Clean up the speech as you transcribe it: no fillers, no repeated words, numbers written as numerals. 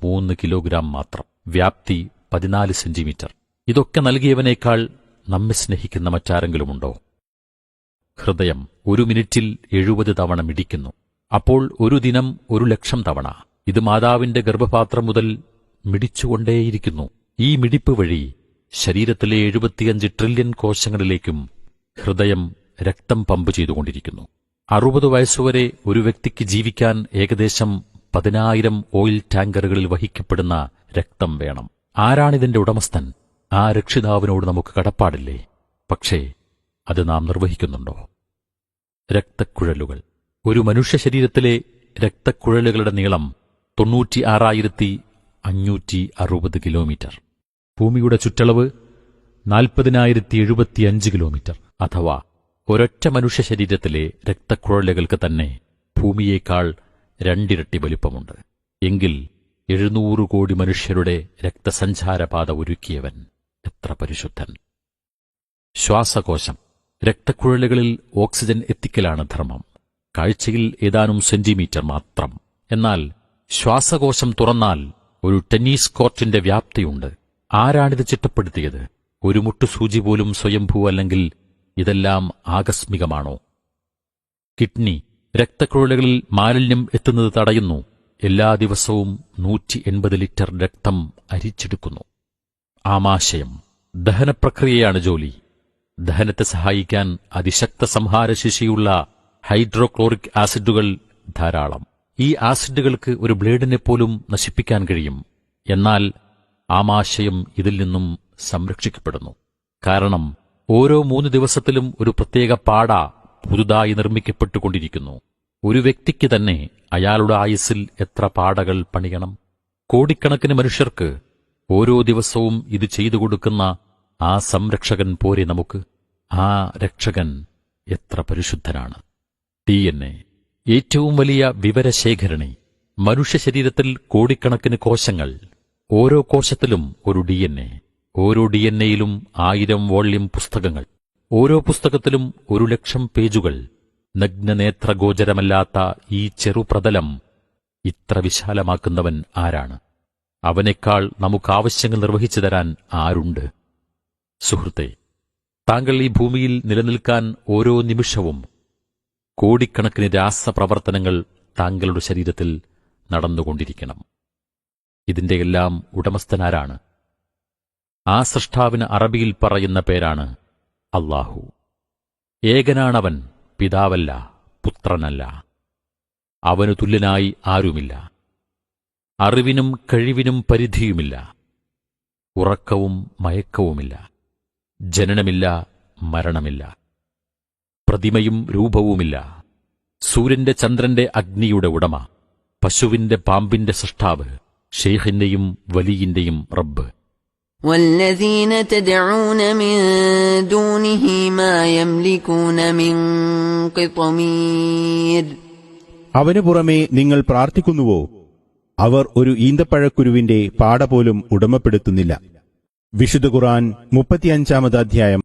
3 kilogram മാത്രം. വ്യാപ്തി 14 centimetre. ഇതൊക്കെ നൽകിയവനേക്കാൾ നമ്മെ സ്നേഹിക്കുന്ന മറ്റാരെങ്കിലുമുണ്ടോ? ഹൃദയം 1 മിനിറ്റിൽ 70 തവണ മിടിക്കുന്നു. അപ്പോൾ ഒരു ദിനം 1,00,000 തവണ. ഇത് മാതാവിന്റെ ഗർഭപാത്രം മുതൽ മിടിച്ചുകൊണ്ടേയിരിക്കുന്നു. ഈ മിടിപ്പ് വഴി ശരീരത്തിലെ 75 ട്രില്യൺ കോശങ്ങളിലേക്കും ഹൃദയം രക്തം പമ്പ് ചെയ്തുകൊണ്ടിരിക്കുന്നു. 60 വയസ്സുവരെ ഒരു വ്യക്തിക്ക് ജീവിക്കാൻ ഏകദേശം 10,000 ഓയിൽ ടാങ്കറുകളിൽ വഹിക്കപ്പെടുന്ന രക്തം വേണം. ആരാണിതിന്റെ ഉടമസ്ഥൻ? ആ രക്ഷിതാവിനോട് നമുക്ക് കടപ്പാടില്ലേ? പക്ഷേ അത് നാം നിർവഹിക്കുന്നുണ്ടോ? രക്തക്കുഴലുകൾ. ഒരു മനുഷ്യ ശരീരത്തിലെ രക്തക്കുഴലുകളുടെ നീളം 96,560 കിലോമീറ്റർ. ഭൂമിയുടെ ചുറ്റളവ് 40,075 കിലോമീറ്റർ. അഥവാ ഒരൊറ്റ മനുഷ്യ ശരീരത്തിലെ രക്തക്കുഴലുകൾക്ക് തന്നെ ഭൂമിയേക്കാൾ 2 ഇരട്ടി വലിപ്പമുണ്ട്. എങ്കിൽ 700 കോടി മനുഷ്യരുടെ രക്തസഞ്ചാരപാത ഒരുക്കിയവൻ എത്ര പരിശുദ്ധൻ! ശ്വാസകോശം. രക്തക്കുഴലുകളിൽ ഓക്സിജൻ എത്തിക്കലാണ് ധർമ്മം. കാഴ്ചയിൽ ഏതാനും സെന്റിമീറ്റർ മാത്രം. എന്നാൽ ശ്വാസകോശം തുറന്നാൽ ഒരു ടെന്നീസ് കോർട്ടിന്റെ വ്യാപ്തിയുണ്ട്. ആരാണിത് ചിട്ടപ്പെടുത്തിയത്? ഒരു മുട്ടുസൂചി പോലും സ്വയംഭൂ അല്ലെങ്കിൽ ഇതെല്ലാം ആകസ്മികമാണോ? കിഡ്നി. രക്തക്കുഴലുകളിൽ മാലിന്യം എത്തുന്നത് തടയുന്നു. എല്ലാ ദിവസവും 180 ലിറ്റർ രക്തം അരിച്ചെടുക്കുന്നു. ആമാശയം. ദഹനപ്രക്രിയയാണ് ജോലി. ദഹനത്തെ സഹായിക്കാൻ അതിശക്ത സംഹാരശേഷിയുള്ള ഹൈഡ്രോക്ലോറിക് ആസിഡുകൾ ധാരാളം. ഈ ആസിഡുകൾക്ക് ഒരു ബ്ലേഡിനെ പോലും നശിപ്പിക്കാൻ കഴിയും. എന്നാൽ ആമാശയം ഇതിൽ നിന്നും സംരക്ഷിക്കപ്പെടുന്നു. കാരണം ഓരോ 3 ദിവസത്തിലും ഒരു പ്രത്യേക പാട പുതുതായി നിർമ്മിക്കപ്പെട്ടുകൊണ്ടിരിക്കുന്നു. ഒരു വ്യക്തിക്ക് തന്നെ അയാളുടെ ആയുസ്സിൽ എത്ര പാടകൾ പണിയണം? കോടിക്കണക്കിന് മനുഷ്യർക്ക് ഓരോ ദിവസവും ഇത് ചെയ്തു കൊടുക്കുന്ന ആ സംരക്ഷകൻ പോരെ നമുക്ക്? ആ രക്ഷകൻ എത്ര പരിശുദ്ധനാണ്! DNA. ഏറ്റവും വലിയ വിവരശേഖരണി. മനുഷ്യ ശരീരത്തിൽ കോടിക്കണക്കിന് കോശങ്ങൾ. ഓരോ കോശത്തിലും ഒരു DNA. ഓരോ DNAയിലും 1000 വോള്യം പുസ്തകങ്ങൾ. ഓരോ പുസ്തകത്തിലും 1,00,000 പേജുകൾ. നഗ്നനേത്രഗോചരമല്ലാത്ത ഈ ചെറുപ്രതലം ഇത്ര വിശാലമാക്കുന്നവൻ ആരാണ്? അവനേക്കാൾ നമുക്കാവശ്യങ്ങൾ നിർവഹിച്ചു തരാൻ ആരുണ്ട്? സുഹൃത്തേ, താങ്കൾ ഈ ഭൂമിയിൽ നിലനിൽക്കാൻ ഓരോ നിമിഷവും കോടിക്കണക്കിന് രാസപ്രവർത്തനങ്ങൾ താങ്കളുടെ ശരീരത്തിൽ നടന്നുകൊണ്ടിരിക്കണം. ഇതിന്റെയെല്ലാം ഉടമസ്ഥനാരാണ്? ആ സൃഷ്ടാവിന് അറബിയിൽ പറയുന്ന പേരാണ് അല്ലാഹു. ഏകനാണവൻ, പിതാവല്ല, പുത്രനല്ല. അവനു തുല്യനായി ആരുമില്ല. അറിവിനും കഴിവിനും പരിധിയുമില്ല. ഉറക്കവും മയക്കവുമില്ല. ജനനമില്ല, മരണമില്ല. പ്രതിമയും രൂപവുമില്ല. സൂര്യന്റെ ചന്ദ്രന്റെ അഗ്നിയുടെ ഉടമ, പശുവിന്റെ പാമ്പിന്റെ സൃഷ്ടാവ്, ഷെയ്ഖിന്റെയും വലിയിന്റെയും റബ്ബ്. والذين تدعون من دونه ما يملكون من قطمير. അവനു പുറമെ നിങ്ങൾ പ്രാർത്ഥിക്കുന്നുവോ? അവർ ഒരു ഈന്തപ്പഴക്കുരുവിന്റെ പാട പോലും ഉടമപ്പെടുത്തുന്നില്ല. വിശുദ്ധ ഖുർആൻ 35-ാമത് അധ്യായം